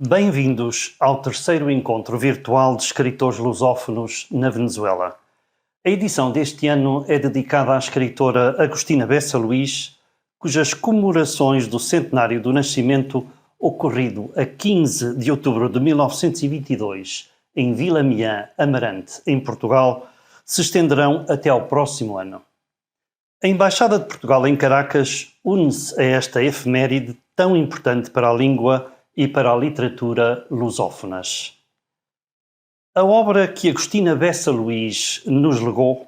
Bem-vindos ao terceiro encontro virtual de escritores lusófonos na Venezuela. A edição deste ano é dedicada à escritora Agostina Bessa Luís, cujas comemorações do centenário do nascimento, ocorrido a 15 de outubro de 1922, em Vila Miã, Amarante, em Portugal, se estenderão até ao próximo ano. A Embaixada de Portugal em Caracas une-se a esta efeméride tão importante para a língua e para a literatura lusófonas. A obra que Agostina Bessa Luís nos legou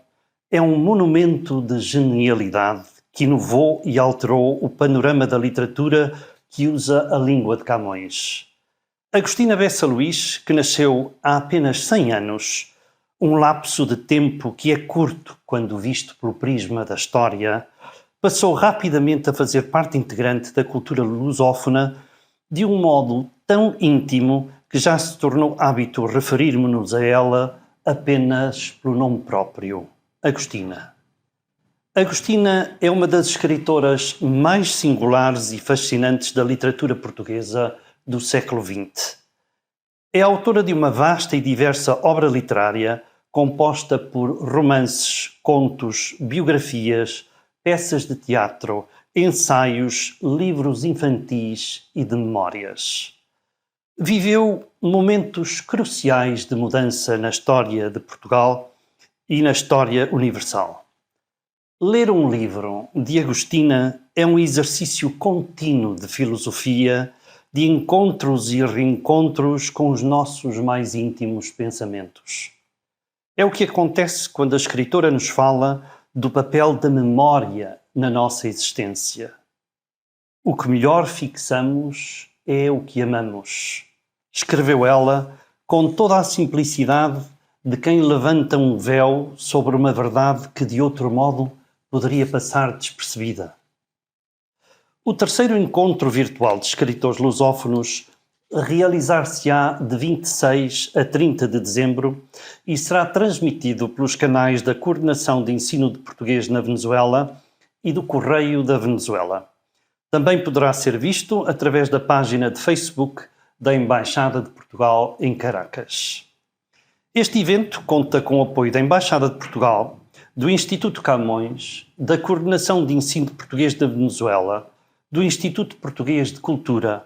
é um monumento de genialidade que inovou e alterou o panorama da literatura que usa a língua de Camões. Agostina Bessa Luís, que nasceu há apenas 100 anos, um lapso de tempo que é curto quando visto pelo prisma da história, passou rapidamente a fazer parte integrante da cultura lusófona de um modo tão íntimo que já se tornou hábito referirmos-nos a ela apenas pelo nome próprio, Agostina. Agostina é uma das escritoras mais singulares e fascinantes da literatura portuguesa do século XX. É autora de uma vasta e diversa obra literária composta por romances, contos, biografias, peças de teatro, ensaios, livros infantis e de memórias. Viveu momentos cruciais de mudança na história de Portugal e na história universal. Ler um livro de Agostina é um exercício contínuo de filosofia, de encontros e reencontros com os nossos mais íntimos pensamentos. É o que acontece quando a escritora nos fala do papel da memória na nossa existência. O que melhor fixamos é o que amamos, escreveu ela com toda a simplicidade de quem levanta um véu sobre uma verdade que de outro modo poderia passar despercebida. O terceiro encontro virtual de escritores lusófonos realizar-se-á de 26 a 30 de dezembro e será transmitido pelos canais da Coordenação de Ensino de Português na Venezuela e do Correio da Venezuela. Também poderá ser visto através da página de Facebook da Embaixada de Portugal em Caracas. Este evento conta com o apoio da Embaixada de Portugal, do Instituto Camões, da Coordenação de Ensino de Português da Venezuela, do Instituto Português de Cultura,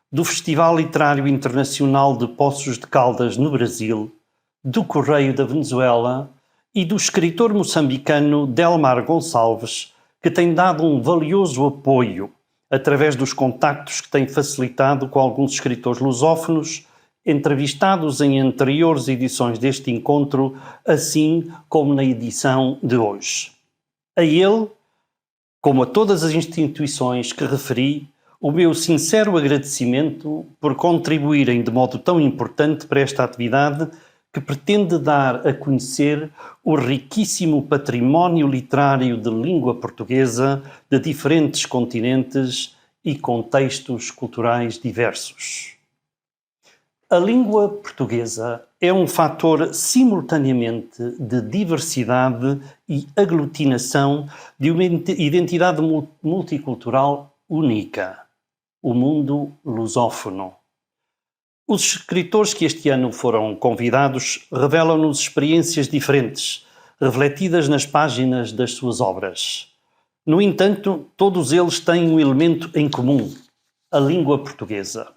do Festival Literário Internacional de Poços de Caldas no Brasil, do Correio da Venezuela e do escritor moçambicano Delmar Gonçalves, que tem dado um valioso apoio através dos contactos que tem facilitado com alguns escritores lusófonos, entrevistados em anteriores edições deste encontro, assim como na edição de hoje. A ele, como a todas as instituições que referi, o meu sincero agradecimento por contribuírem de modo tão importante para esta atividade que pretende dar a conhecer o riquíssimo património literário de língua portuguesa de diferentes continentes e contextos culturais diversos. A língua portuguesa é um fator simultaneamente de diversidade e aglutinação de uma identidade multicultural única, o mundo lusófono. Os escritores que este ano foram convidados revelam-nos experiências diferentes, refletidas nas páginas das suas obras. No entanto, todos eles têm um elemento em comum, a língua portuguesa.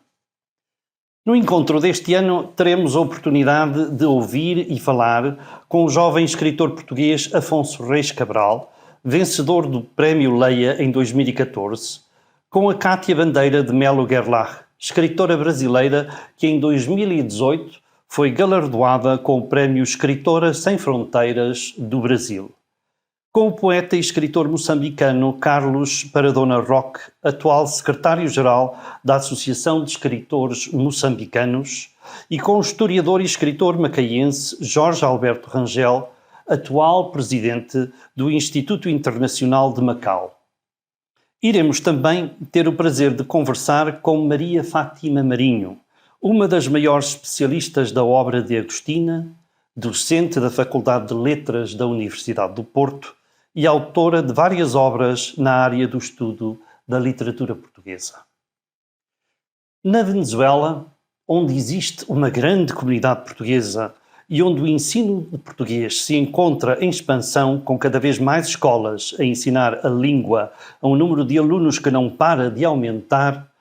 No encontro deste ano, teremos a oportunidade de ouvir e falar com o jovem escritor português Afonso Reis Cabral, vencedor do Prémio Leia em 2014, com a Cátia Bandeira de Melo Gerlach, escritora brasileira que em 2018 foi galardoada com o Prémio Escritora Sem Fronteiras do Brasil. Com o poeta e escritor moçambicano Carlos Paradona Roque, atual secretário-geral da Associação de Escritores Moçambicanos, e com o historiador e escritor macaense Jorge Alberto Rangel, atual presidente do Instituto Internacional de Macau. Iremos também ter o prazer de conversar com Maria Fátima Marinho, uma das maiores especialistas da obra de Agostina, docente da Faculdade de Letras da Universidade do Porto e autora de várias obras na área do estudo da literatura portuguesa. Na Venezuela, onde existe uma grande comunidade portuguesa e onde o ensino de português se encontra em expansão, com cada vez mais escolas a ensinar a língua a um número de alunos que não para de aumentar,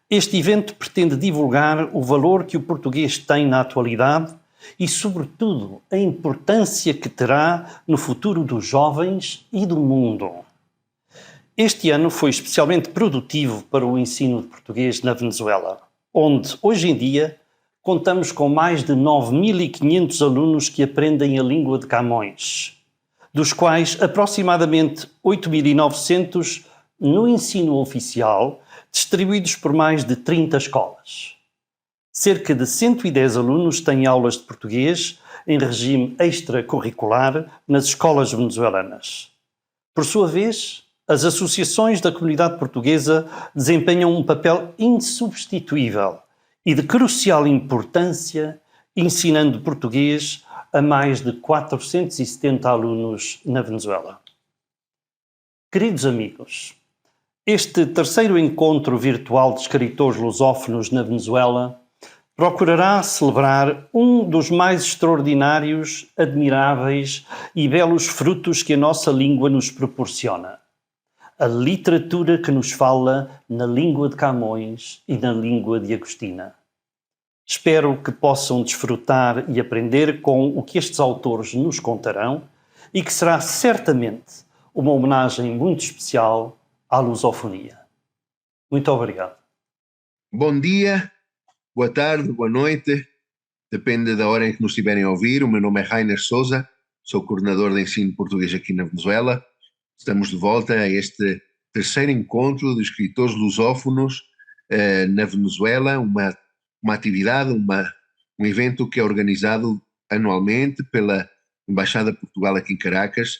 este evento pretende divulgar o valor que o português tem na atualidade e, sobretudo, a importância que terá no futuro dos jovens e do mundo. Este ano foi especialmente produtivo para o ensino de português na Venezuela, onde, hoje em dia, contamos com mais de 9.500 alunos que aprendem a língua de Camões, dos quais aproximadamente 8.900 no ensino oficial, distribuídos por mais de 30 escolas. Cerca de 110 alunos têm aulas de português em regime extracurricular nas escolas venezuelanas. Por sua vez, as associações da comunidade portuguesa desempenham um papel insubstituível e de crucial importância, ensinando português a mais de 470 alunos na Venezuela. Queridos amigos, este terceiro encontro virtual de escritores lusófonos na Venezuela procurará celebrar um dos mais extraordinários, admiráveis e belos frutos que a nossa língua nos proporciona: a literatura que nos fala na língua de Camões e na língua de Agostina. Espero que possam desfrutar e aprender com o que estes autores nos contarão e que será certamente uma homenagem muito especial à lusofonia. Muito obrigado. Bom dia, boa tarde, boa noite, depende da hora em que nos estiverem a ouvir. O meu nome é Rainer Souza, sou coordenador de ensino português aqui na Venezuela. Estamos de volta a este terceiro encontro de escritores lusófonos na Venezuela, uma atividade, um evento que é organizado anualmente pela Embaixada de Portugal aqui em Caracas,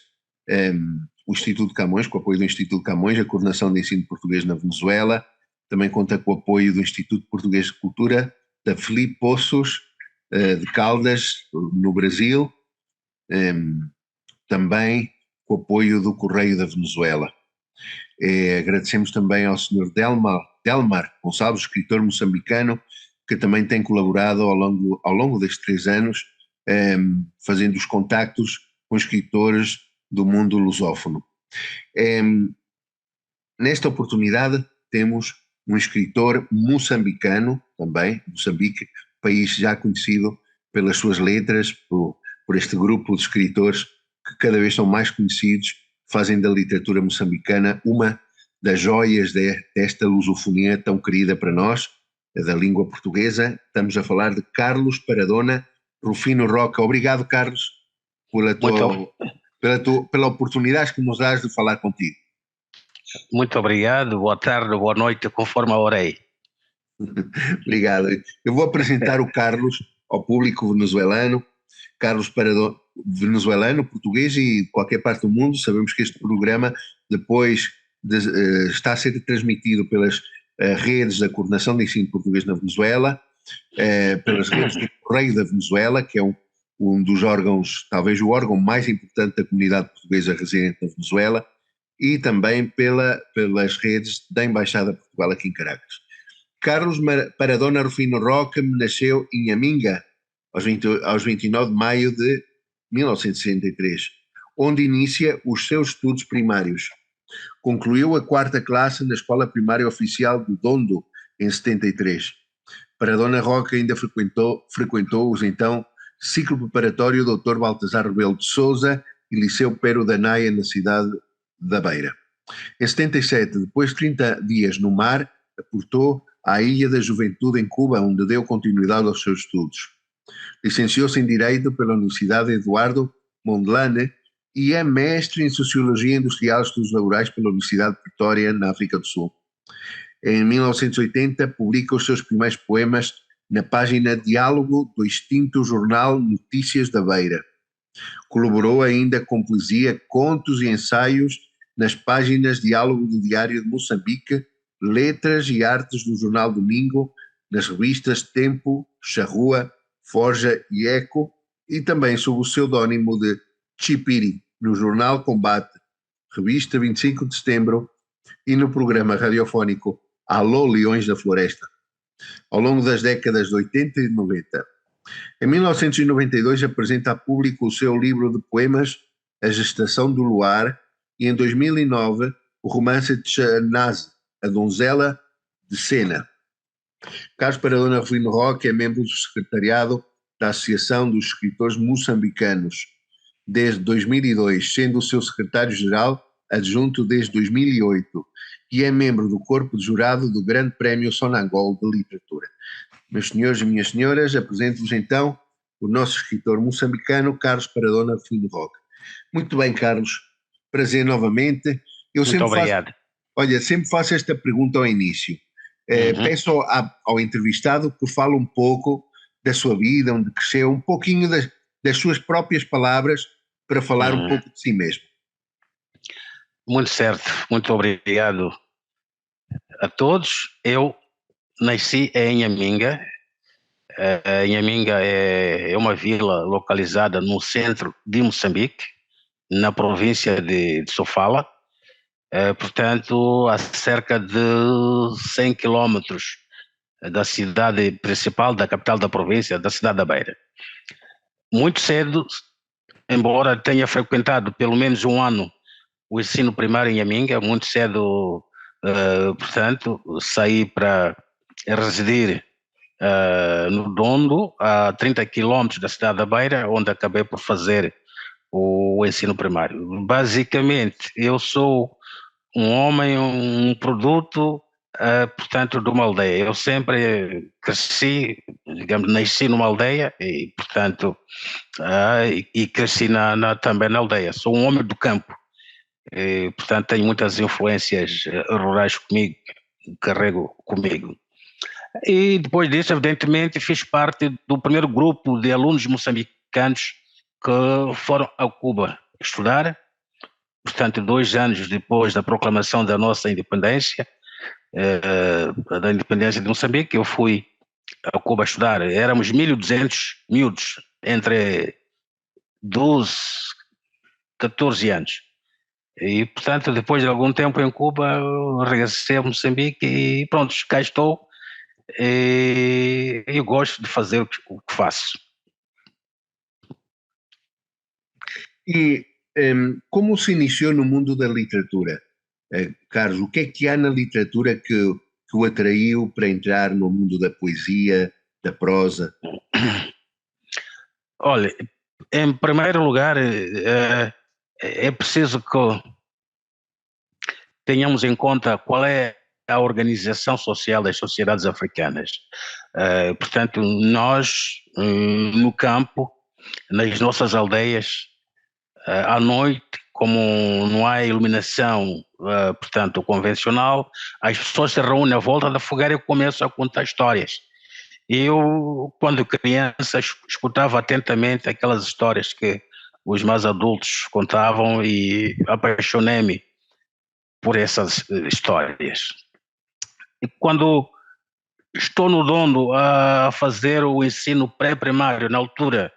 o Instituto Camões, com o apoio do Instituto Camões, a coordenação de ensino português na Venezuela. Também conta com o apoio do Instituto Português de Cultura, da Filipe Poços, de Caldas, no Brasil. Também com o apoio do Correio da Venezuela. Agradecemos também ao Sr. Delmar Gonçalves, escritor moçambicano, que também tem colaborado ao longo destes 3 anos, fazendo os contactos com escritores do mundo lusófono. Nesta oportunidade temos um escritor moçambicano também, Moçambique, país já conhecido pelas suas letras, por este grupo de escritores que cada vez são mais conhecidos, fazem da literatura moçambicana uma das joias desta lusofonia tão querida para nós, da língua portuguesa. Estamos a falar de Carlos Paradona Rufino Roca. Obrigado, Carlos, pela oportunidade que nos dás de falar contigo. Muito obrigado, boa tarde, boa noite, conforme a hora aí. Obrigado. Eu vou apresentar o Carlos ao público venezuelano. Carlos Paradona, venezuelano, português e de qualquer parte do mundo. Sabemos que este programa depois está a ser transmitido pelas redes da Coordenação de Ensino Português na Venezuela, pelas redes do Correio da Venezuela, que é um dos órgãos, talvez o órgão mais importante da comunidade portuguesa residente na Venezuela, e também pelas redes da Embaixada de Portugal aqui em Caracas. Carlos Paradona Rufino Roca nasceu em Inhaminga, aos 29 de maio de 1963, onde inicia os seus estudos primários. Concluiu a 4ª classe na Escola Primária Oficial do Dondo, em 73. Paradona Roca ainda frequentou os então ciclo preparatório Dr. Baltasar Rebelo de Sousa e Liceu Pero da Naia, na cidade da Beira. Em 77, depois de 30 dias no mar, aportou à Ilha da Juventude, em Cuba, onde deu continuidade aos seus estudos. Licenciou-se em Direito pela Universidade Eduardo Mondlane e é mestre em Sociologia Industrial e Estudos Laborais pela Universidade de Vitória, na África do Sul. Em 1980, publica os seus primeiros poemas na página Diálogo do extinto jornal Notícias da Beira. Colaborou ainda com poesia, contos e ensaios nas páginas Diálogo do Diário de Moçambique, Letras e Artes do Jornal Domingo, nas revistas Tempo, Charrua, Forja e Eco, e também sob o pseudónimo de Chipiri, no Jornal Combate, revista 25 de Setembro, e no programa radiofónico Alô Leões da Floresta. ao longo das décadas de 80 e 90. Em 1992 apresenta a público o seu livro de poemas A Gestação do Luar e em 2009 o romance de Shahnaz, A Donzela de Sena. Carlos Paradona Rufino Roque é membro do secretariado da Associação dos Escritores Moçambicanos desde 2002, sendo o seu secretário-geral adjunto desde 2008 e é membro do corpo de jurado do Grande Prémio Sonangol de Literatura. Meus senhores e minhas senhoras, apresento-vos então o nosso escritor moçambicano Carlos Paradona Rufino Roque. Muito bem, Carlos, prazer novamente. Muito obrigado. Sempre faço esta pergunta ao início. Peço ao entrevistado que fale um pouco da sua vida, onde cresceu, um pouquinho das suas próprias palavras para falar um pouco de si mesmo. Muito certo, muito obrigado a todos. Eu nasci em Inhaminga. Inhaminga é uma vila localizada no centro de Moçambique, na província de Sofala, portanto a cerca de 100 quilómetros da cidade principal, da capital da província, da cidade da Beira. Muito cedo, embora tenha frequentado pelo menos um ano o ensino primário em Inhaminga, muito cedo, portanto, saí para residir no Dondo, a 30 quilómetros da cidade da Beira, onde acabei por fazer o ensino primário. Basicamente, eu sou um homem, um produto, portanto, de uma aldeia. Eu sempre cresci, digamos, nasci numa aldeia e, portanto, e cresci também na aldeia. Sou um homem do campo. E, portanto, tenho muitas influências rurais comigo, carrego comigo. E depois disso, evidentemente, fiz parte do primeiro grupo de alunos moçambicanos que foram a Cuba estudar. Portanto, 2 anos depois da proclamação da nossa independência, da independência de Moçambique, eu fui a Cuba estudar. Éramos 1.200 miúdos, entre 12 e 14 anos. E, portanto, depois de algum tempo em Cuba, eu regressei a Moçambique e pronto, cá estou. E eu gosto de fazer o que faço. E como se iniciou no mundo da literatura? Carlos, o que há na literatura que o atraiu para entrar no mundo da poesia, da prosa? Olha, em primeiro lugar, é preciso que tenhamos em conta qual é a organização social das sociedades africanas. Portanto, nós, no campo, nas nossas aldeias, à noite, como não há iluminação, portanto, convencional, as pessoas se reúnem à volta da fogueira e começam a contar histórias. Eu, quando criança, escutava atentamente aquelas histórias que os mais adultos contavam e apaixonei-me por essas histórias. E quando estou no Dondo a fazer o ensino pré-primário, na altura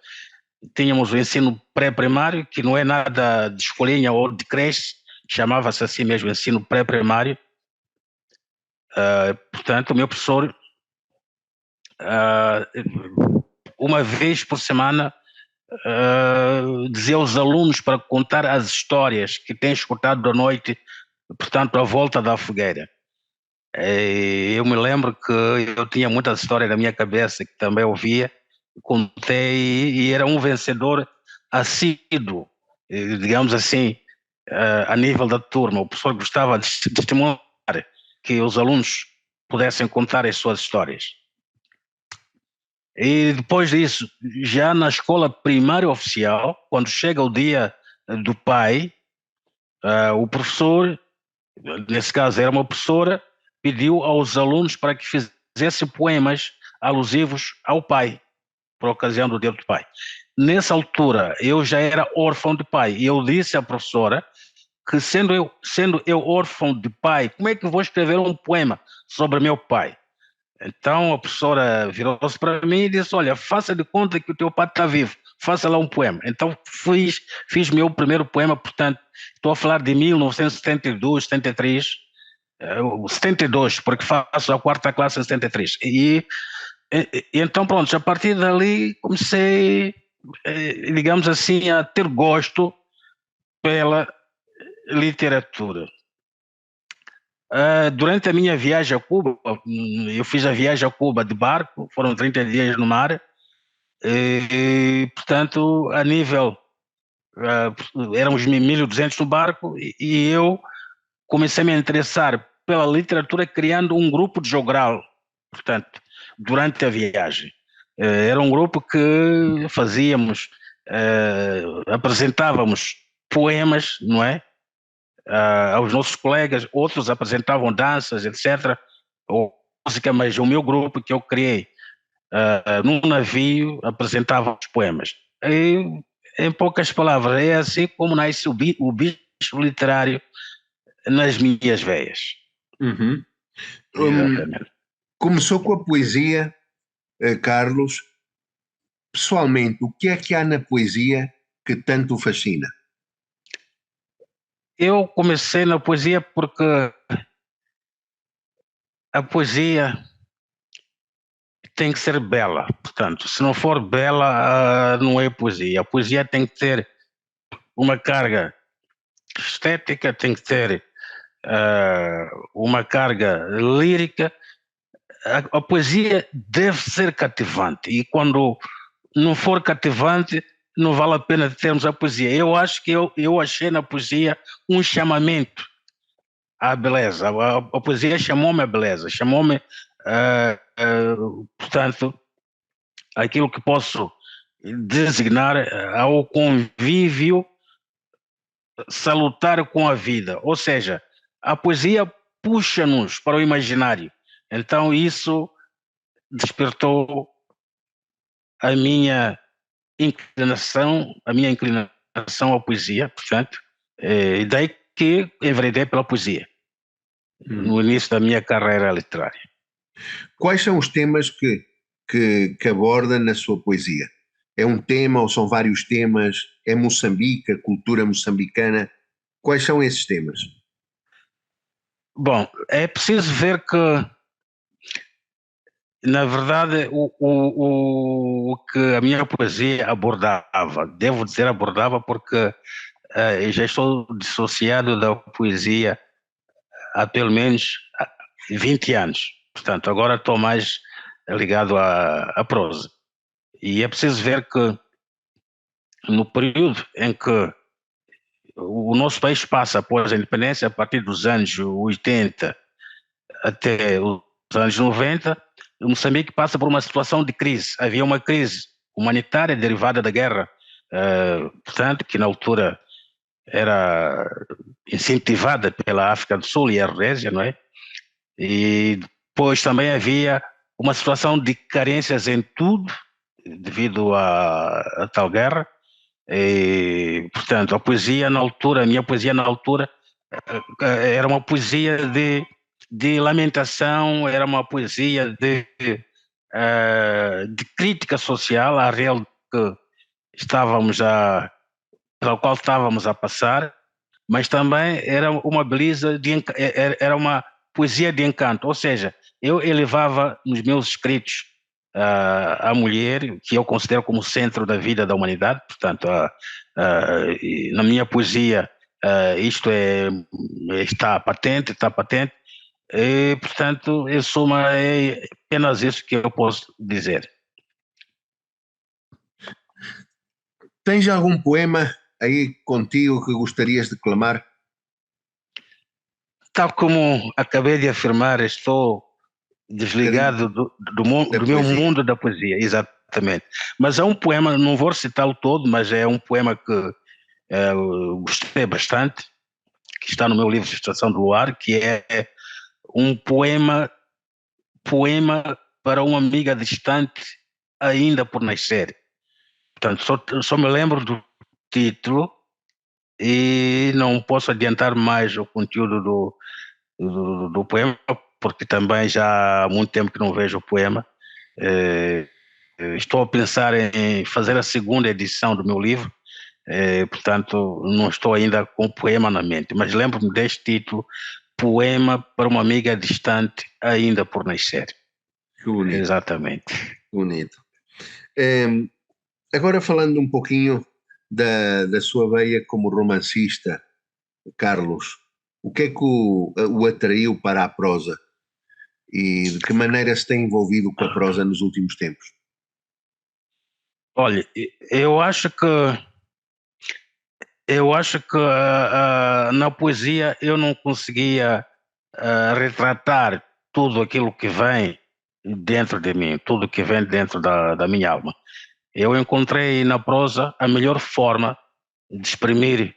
tínhamos o ensino pré-primário, que não é nada de escolinha ou de creche, chamava-se assim mesmo, ensino pré-primário. Portanto, o meu professor, uma vez por semana, dizia aos alunos para contar as histórias que têm escutado da noite, portanto, à volta da fogueira. Eu me lembro que eu tinha muitas histórias na minha cabeça que também ouvia, contei e era um vencedor assíduo, digamos assim, a nível da turma. O professor gostava de estimular que os alunos pudessem contar as suas histórias. E depois disso, já na escola primária oficial, quando chega o dia do pai, o professor, nesse caso era uma professora, pediu aos alunos para que fizessem poemas alusivos ao pai, por ocasião do dia do pai. Nessa altura, eu já era órfão de pai, e eu disse à professora que, sendo eu órfão de pai, como é que vou escrever um poema sobre meu pai? Então a professora virou-se para mim e disse: olha, faça de conta que o teu pai está vivo, faça lá um poema. Então fiz meu primeiro poema, portanto, estou a falar de 1972, 73, 72, porque faço a quarta classe em 73. E então, pronto, a partir dali comecei, digamos assim, a ter gosto pela literatura. Durante a minha viagem a Cuba, eu fiz a viagem a Cuba de barco, foram 30 dias no mar, portanto, a nível, éramos 1.200 no barco, e eu comecei a me interessar pela literatura criando um grupo de jogral, portanto, durante a viagem. Era um grupo que fazíamos, apresentávamos poemas, não é? Aos nossos colegas, outros apresentavam danças, etc., ou música, mas o meu grupo que eu criei num navio apresentava os poemas. E, em poucas palavras, é assim como nasce o bicho literário nas minhas veias. Uhum. Exatamente. Começou com a poesia, Carlos. Pessoalmente, o que é que há na poesia que tanto o fascina? Eu comecei na poesia porque a poesia tem que ser bela. Portanto, se não for bela, não é poesia. A poesia tem que ter uma carga estética, tem que ter uma carga lírica. A poesia deve ser cativante, e quando não for cativante, não vale a pena termos a poesia. Eu acho que eu achei na poesia um chamamento à beleza. A poesia chamou-me à beleza, chamou-me, portanto, aquilo que posso designar ao convívio salutar com a vida. Ou seja, a poesia puxa-nos para o imaginário. Então isso despertou a minha inclinação à poesia, portanto, e daí que enveredei pela poesia, no início da minha carreira literária. Quais são os temas que aborda na sua poesia? É um tema ou são vários temas? É Moçambique, a cultura moçambicana? Quais são esses temas? Bom, é preciso ver que, na verdade, o que a minha poesia abordava, devo dizer abordava porque eu já estou dissociado da poesia há pelo menos 20 anos. Portanto, agora estou mais ligado à prosa. E é preciso ver que no período em que o nosso país passa após a independência, a partir dos anos 80 até os anos 90, o Moçambique passa por uma situação de crise. Havia uma crise humanitária derivada da guerra, portanto, que na altura era incentivada pela África do Sul e a Rodésia, não é? E depois também havia uma situação de carências em tudo, devido a tal guerra. E, portanto, a poesia na altura, a minha poesia na altura, era uma poesia de lamentação, era uma poesia de crítica social à real que pela qual estávamos a passar, mas também era uma beleza, era uma poesia de encanto, ou seja, eu elevava nos meus escritos a mulher, que eu considero como centro da vida da humanidade, portanto, na minha poesia isto está patente, e, portanto, em suma, é apenas isso que eu posso dizer. Tens algum poema aí contigo que gostarias de declamar? Tal como acabei de afirmar, estou desligado do meu mundo da poesia, exatamente. Mas é um poema, não vou citá-lo todo, mas é um poema que eu gostei bastante, que está no meu livro Estação do Luar, que é um poema para uma amiga distante ainda por nascer. Portanto, só me lembro do título e não posso adiantar mais o conteúdo do poema, porque também já há muito tempo que não vejo o poema. Estou a pensar em fazer a segunda edição do meu livro, portanto não estou ainda com o poema na mente, mas lembro-me deste título poema para uma amiga distante ainda por nascer. Que bonito, Exatamente. bonito. Agora falando um pouquinho da sua veia como romancista, Carlos, o que é que o atraiu para a prosa? E de que maneira se tem envolvido com a prosa nos últimos tempos? Olha, eu acho que na poesia eu não conseguia retratar tudo aquilo que vem dentro de mim, tudo que vem dentro da minha alma. Eu encontrei na prosa a melhor forma de exprimir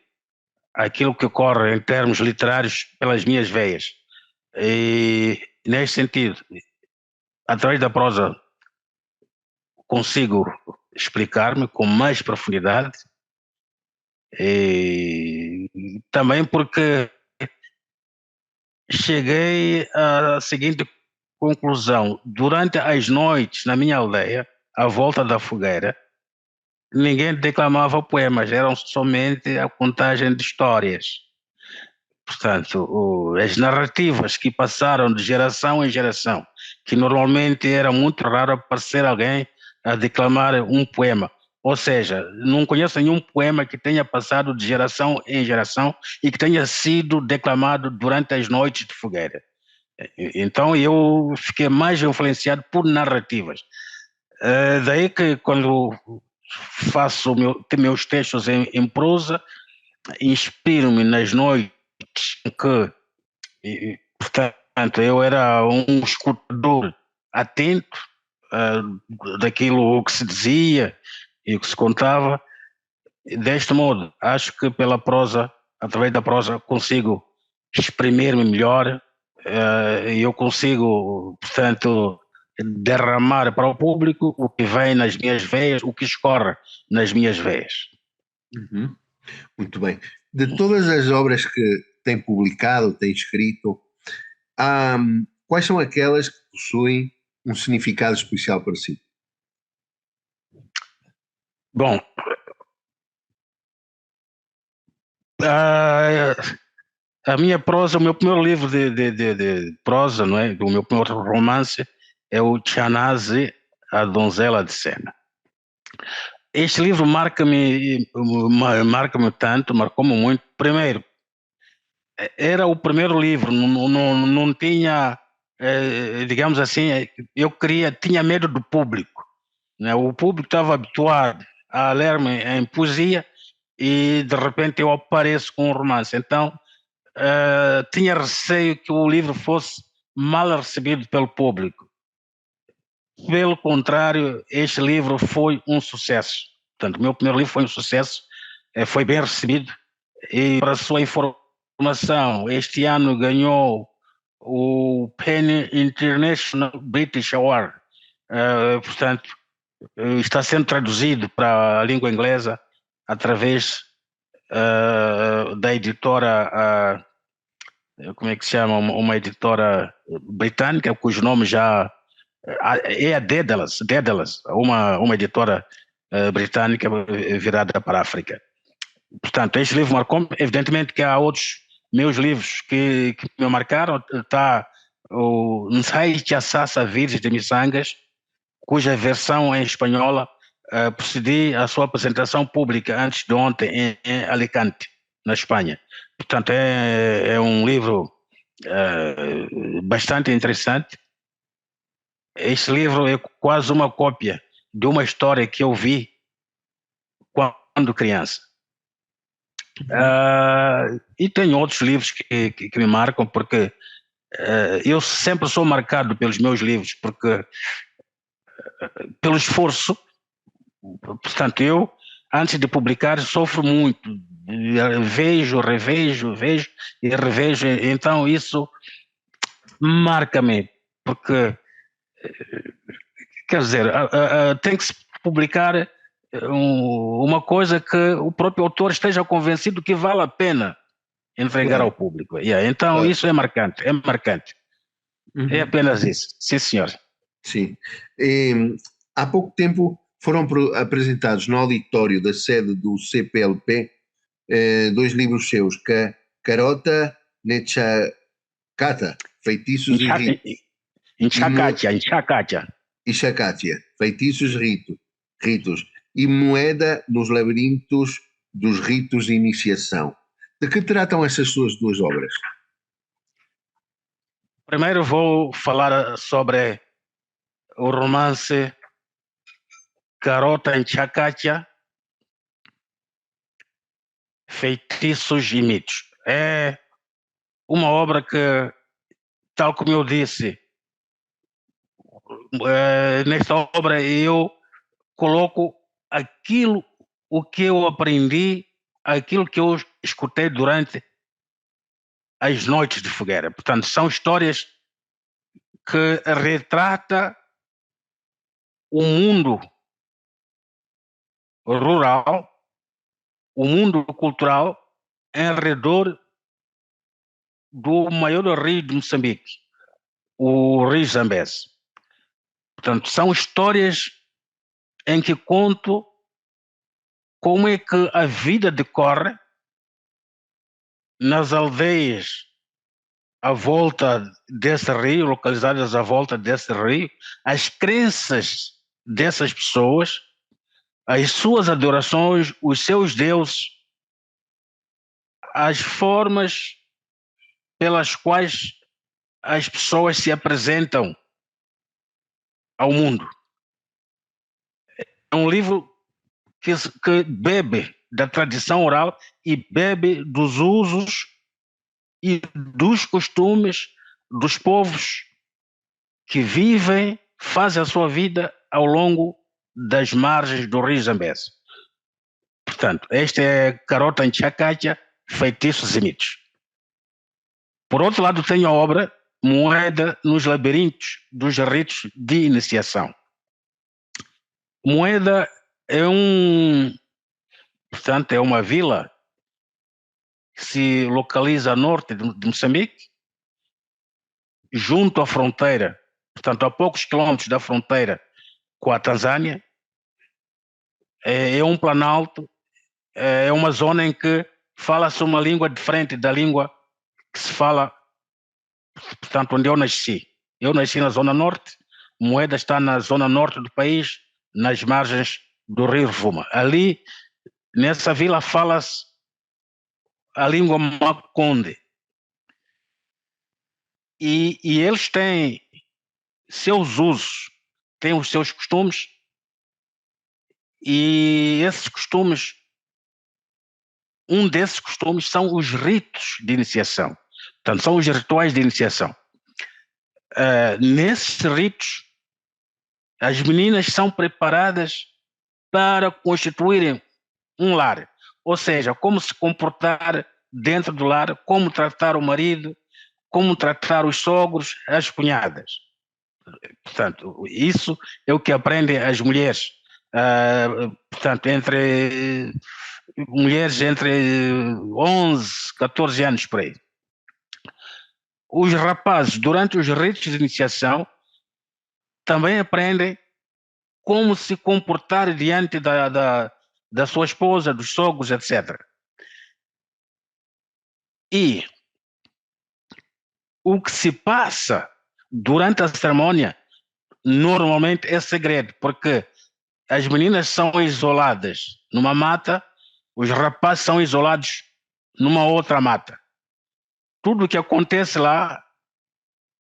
aquilo que ocorre em termos literários pelas minhas veias. E, nesse sentido, através da prosa, consigo explicar-me com mais profundidade e também porque cheguei à seguinte conclusão: durante as noites na minha aldeia, à volta da fogueira, ninguém declamava poemas, eram somente a contagem de histórias. Portanto, as narrativas que passaram de geração em geração, que normalmente era muito raro aparecer alguém a declamar um poema. Ou seja, não conheço nenhum poema que tenha passado de geração em geração e que tenha sido declamado durante as noites de fogueira. Então eu fiquei mais influenciado por narrativas. Daí que quando faço meus textos em prosa, inspiro-me nas noites em que, portanto, eu era um escutador atento daquilo que se dizia e o que se contava. Deste modo, acho que pela prosa, através da prosa, consigo exprimir-me melhor e eu consigo, portanto, derramar para o público o que vem nas minhas veias, o que escorre nas minhas veias. Uhum. Muito bem. De todas as obras que tem publicado, tem escrito, quais são aquelas que possuem um significado especial para si? Bom, a minha prosa, o meu primeiro livro de prosa, não é? O meu primeiro romance é o Tchanazi, a Donzela de Sena. Este livro marca-me tanto, marcou-me muito. Primeiro, era o primeiro livro, não tinha, digamos assim, tinha medo do público, né? O público estava habituado a ler-me em poesia e de repente eu apareço com um romance. Então, tinha receio que o livro fosse mal recebido pelo público. Pelo contrário, este livro foi um sucesso. Portanto, o meu primeiro livro foi um sucesso, foi bem recebido. E, para a sua informação, este ano ganhou o Penny International British Award. Portanto, está sendo traduzido para a língua inglesa através da editora, como é que se chama? Uma editora britânica, cujo nome já é a Daedalus, uma editora britânica virada para a África. Portanto, este livro marcou-me. Evidentemente que há outros meus livros que me marcaram. Está o Nsai Tiassassa Virgens de Missangas, cuja versão em espanhola procedi à sua apresentação pública antes de ontem em Alicante, na Espanha. Portanto, é um livro bastante interessante. Este livro é quase uma cópia de uma história que eu vi quando criança. E tenho outros livros que me marcam, porque eu sempre sou marcado pelos meus livros, porque pelo esforço. Portanto, eu, antes de publicar, sofro muito. Vejo, revejo, vejo e revejo. Então, isso marca-me, porque, quer dizer, tem que se publicar uma coisa que o próprio autor esteja convencido que vale a pena entregar ao público. Então, isso é marcante, é marcante. É apenas isso. Sim, senhor. Sim. Há pouco tempo foram apresentados no auditório da sede do CPLP dois livros seus, Carota Kata, feitiços e ritos. Enxacatia. E Shakatia, feitiços ritos. E moeda nos labirintos dos ritos de iniciação. De que tratam essas suas duas obras? Primeiro vou falar sobre o romance Garota Enxacatia, Feitiços e Mitos. É uma obra que, tal como eu disse, nesta obra eu coloco aquilo o que eu aprendi, aquilo que eu escutei durante as noites de fogueira. Portanto, são histórias que retrata o mundo rural, o mundo cultural em redor do maior rio de Moçambique, o Rio Zambeze. Portanto, são histórias em que conto como é que a vida decorre nas aldeias à volta desse rio, localizadas à volta desse rio, as crenças dessas pessoas, as suas adorações, os seus deuses, as formas pelas quais as pessoas se apresentam ao mundo. É um livro que bebe da tradição oral e bebe dos usos e dos costumes dos povos que vivem, fazem a sua vida ao longo das margens do Rio Zambeze. Portanto, este é Garota Enxacatia, Feitiços e Mitos. Por outro lado, tenho a obra Moeda nos Labirintos dos Ritos de Iniciação. Moeda é portanto, é uma vila que se localiza a norte de Moçambique, junto à fronteira, portanto, a poucos quilómetros da fronteira com a Tanzânia. É um planalto, é uma zona em que fala-se uma língua diferente da língua que se fala, portanto, onde eu nasci. Eu nasci na zona norte, Moeda está na zona norte do país, nas margens do rio Rovuma. Ali, nessa vila, fala-se a língua Makonde. E eles têm seus usos, têm os seus costumes, e esses costumes, um desses costumes são os ritos de iniciação. Portanto, são os rituais de iniciação. Nesses ritos, as meninas são preparadas para constituírem um lar, ou seja, como se comportar dentro do lar, como tratar o marido, como tratar os sogros, as cunhadas. Portanto, isso é o que aprendem as mulheres, portanto, mulheres entre 11, 14 anos por aí. Os rapazes, durante os ritos de iniciação, também aprendem como se comportar diante da sua esposa, dos sogros, etc. E o que se passa durante a cerimônia normalmente é segredo, porque as meninas são isoladas numa mata, os rapazes são isolados numa outra mata. Tudo o que acontece lá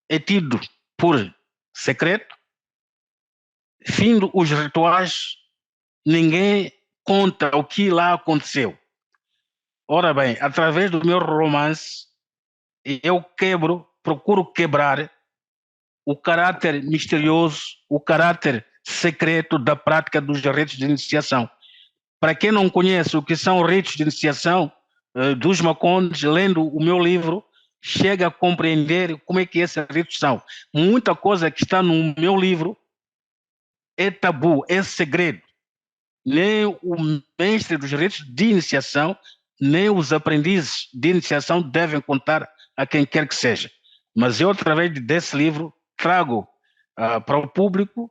é tido por secreto. Findo os rituais, ninguém conta o que lá aconteceu. Ora bem, através do meu romance, eu procuro quebrar o caráter misterioso, o caráter secreto da prática dos ritos de iniciação. Para quem não conhece o que são ritos de iniciação dos Macondes, lendo o meu livro, chega a compreender como é que esses ritos são. Muita coisa que está no meu livro é tabu, é segredo. Nem o mestre dos ritos de iniciação, nem os aprendizes de iniciação devem contar a quem quer que seja. Mas eu, através desse livro, trago para o público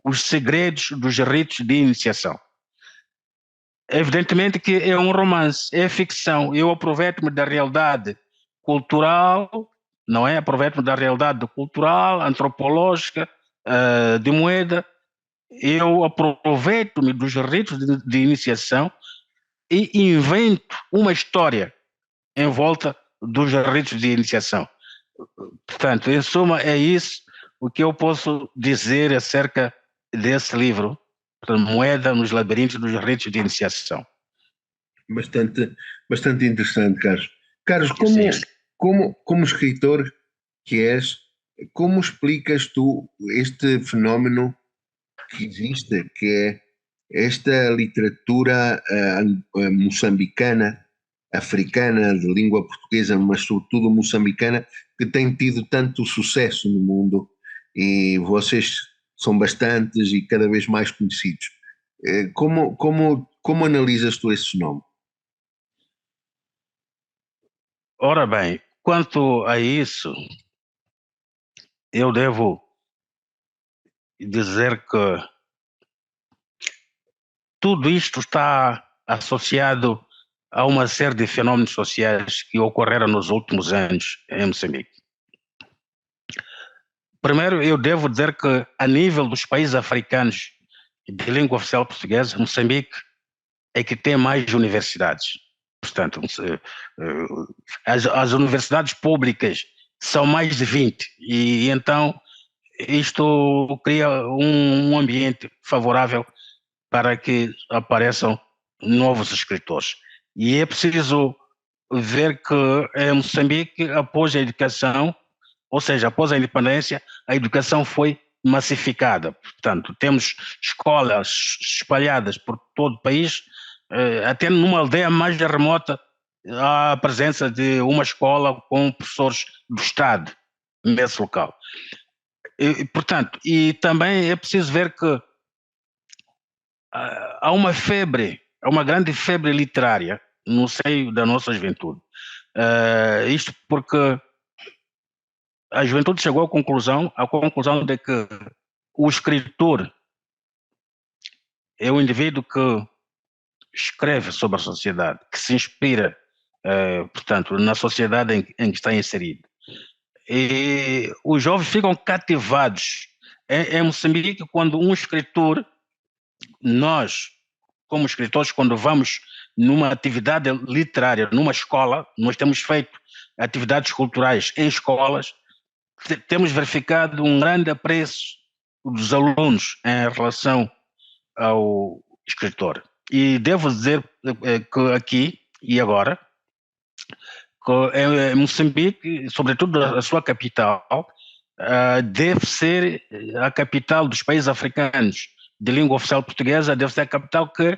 os segredos dos ritos de iniciação. Evidentemente que é um romance, é ficção. Eu aproveito-me da realidade cultural não é? Aproveito da realidade cultural, antropológica, de moeda. Eu aproveito-me dos ritos de iniciação e invento uma história em volta dos ritos de iniciação. Portanto, em suma, é isso o que eu posso dizer acerca desse livro, Moeda nos Labirintos dos Ritos de Iniciação. Bastante interessante, Carlos. Carlos, Sim. como escritor que és, como explicas tu este fenómeno que existe, que é esta literatura moçambicana, africana, de língua portuguesa, mas sobretudo moçambicana, que tem tido tanto sucesso no mundo e vocês são bastantes e cada vez mais conhecidos. Como analisas tu esse fenómeno? Ora bem, quanto a isso, eu devo dizer que tudo isto está associado a uma série de fenômenos sociais que ocorreram nos últimos anos em Moçambique. Primeiro, eu devo dizer que, a nível dos países africanos de língua oficial portuguesa, Moçambique é que tem mais universidades. Portanto, as universidades públicas são mais de 20, e então isto cria um ambiente favorável para que apareçam novos escritores. E é preciso ver que em Moçambique, após a educação, ou seja, após a independência, a educação foi massificada. Portanto, temos escolas espalhadas por todo o país, até numa aldeia mais remota há a presença de uma escola com professores do Estado nesse local. Portanto, e também é preciso ver que há uma febre, há uma grande febre literária no seio da nossa juventude. Isto porque a juventude chegou à conclusão de que o escritor é o indivíduo que escreve sobre a sociedade, que se inspira, portanto, na sociedade em que está inserido. E os jovens ficam cativados. Em Moçambique, quando um escritor, nós, como escritores, quando vamos numa atividade literária, numa escola, nós temos feito atividades culturais em escolas, temos verificado um grande apreço dos alunos em relação ao escritor. E devo dizer que aqui e agora, que em Moçambique, sobretudo a sua capital, deve ser a capital dos países africanos de língua oficial portuguesa, deve ser a capital que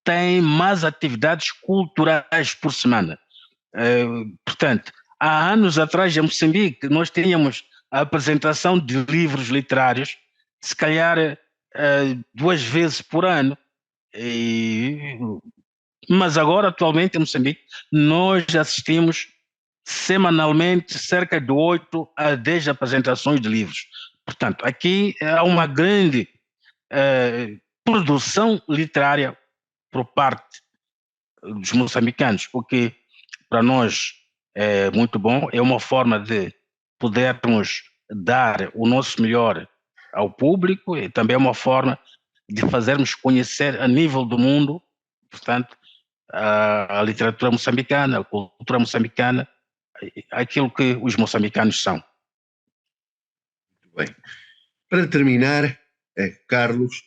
tem mais atividades culturais por semana. Portanto, há anos atrás em Moçambique nós tínhamos a apresentação de livros literários, se calhar 2 vezes por ano, mas agora atualmente em Moçambique nós assistimos semanalmente cerca de 8 a 10 apresentações de livros. Portanto, aqui há uma grande produção literária por parte dos moçambicanos, o que para nós é muito bom, é uma forma de podermos dar o nosso melhor ao público e também é uma forma de fazermos conhecer a nível do mundo, portanto, a literatura moçambicana, a cultura moçambicana, aquilo que os moçambicanos são. Muito bem. Para terminar, Carlos,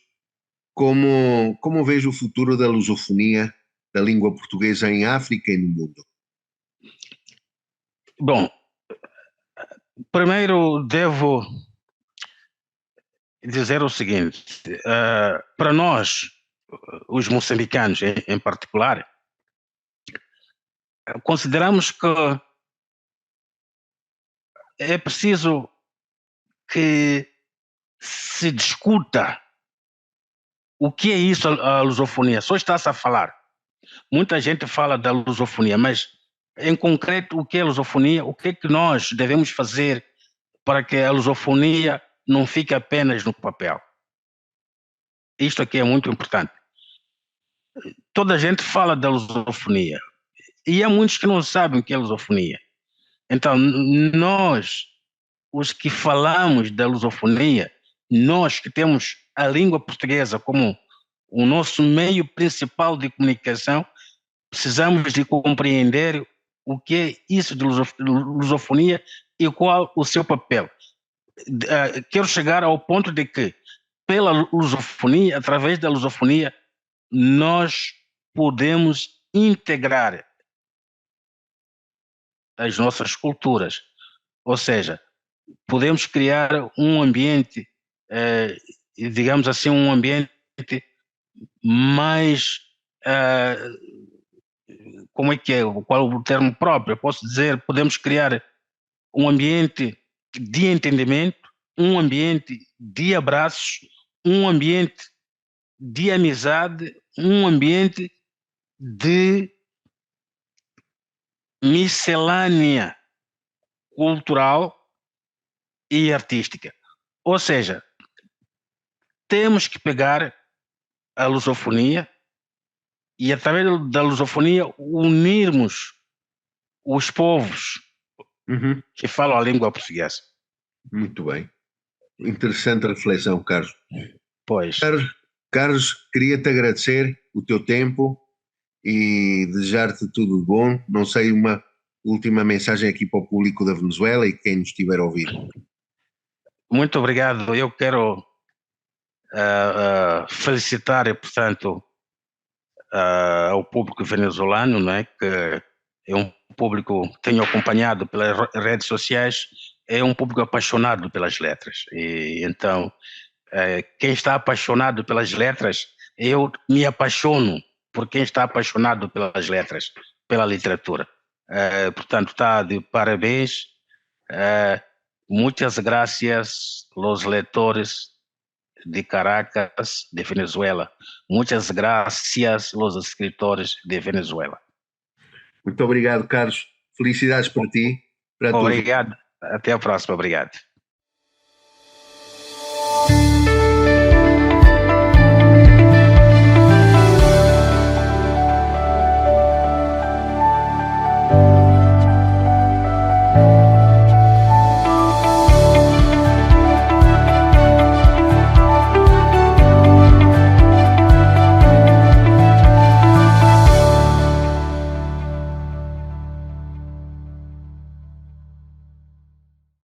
como vejo o futuro da lusofonia, da língua portuguesa em África e no mundo? Bom, primeiro devo dizer o seguinte, para nós, os moçambicanos em particular, consideramos que é preciso que se discuta o que é isso, a lusofonia. Só está-se a falar. Muita gente fala da lusofonia, mas em concreto o que é lusofonia? O que é que nós devemos fazer para que a lusofonia não fique apenas no papel? Isto aqui é muito importante. Toda a gente fala da lusofonia e há muitos que não sabem o que é lusofonia. Então, nós, os que falamos da lusofonia, nós que temos a língua portuguesa como o nosso meio principal de comunicação, precisamos de compreender o que é isso de lusofonia e qual o seu papel. Quero chegar ao ponto de que, pela lusofonia, através da lusofonia, nós podemos integrar as nossas culturas. Ou seja, podemos criar um ambiente, digamos assim, um ambiente mais, como é que é, qual é o termo próprio? Eu posso dizer, podemos criar um ambiente de entendimento, um ambiente de abraços, um ambiente de amizade, um ambiente de miscelânea cultural e artística. Ou seja, temos que pegar a lusofonia e, através da lusofonia, unirmos os povos que falam a língua portuguesa. Muito bem. Interessante reflexão, Carlos. Pois. Carlos, queria-te agradecer o teu tempo e desejar-te tudo de bom. Não sei, uma última mensagem aqui para o público da Venezuela e quem nos estiver a ouvir. Muito obrigado. Eu quero felicitar, portanto, ao público venezuelano, não é? Que é um público que tenho acompanhado pelas redes sociais, é um público apaixonado pelas letras. E então, quem está apaixonado pelas letras, eu me apaixono por quem está apaixonado pelas letras, pela literatura. Portanto, está de parabéns. Muitas gracias los lectores de Caracas, de Venezuela. Muitas gracias los escritores de Venezuela. Muito obrigado, Carlos. Felicidades para ti. Obrigado. Até a próxima. Obrigado.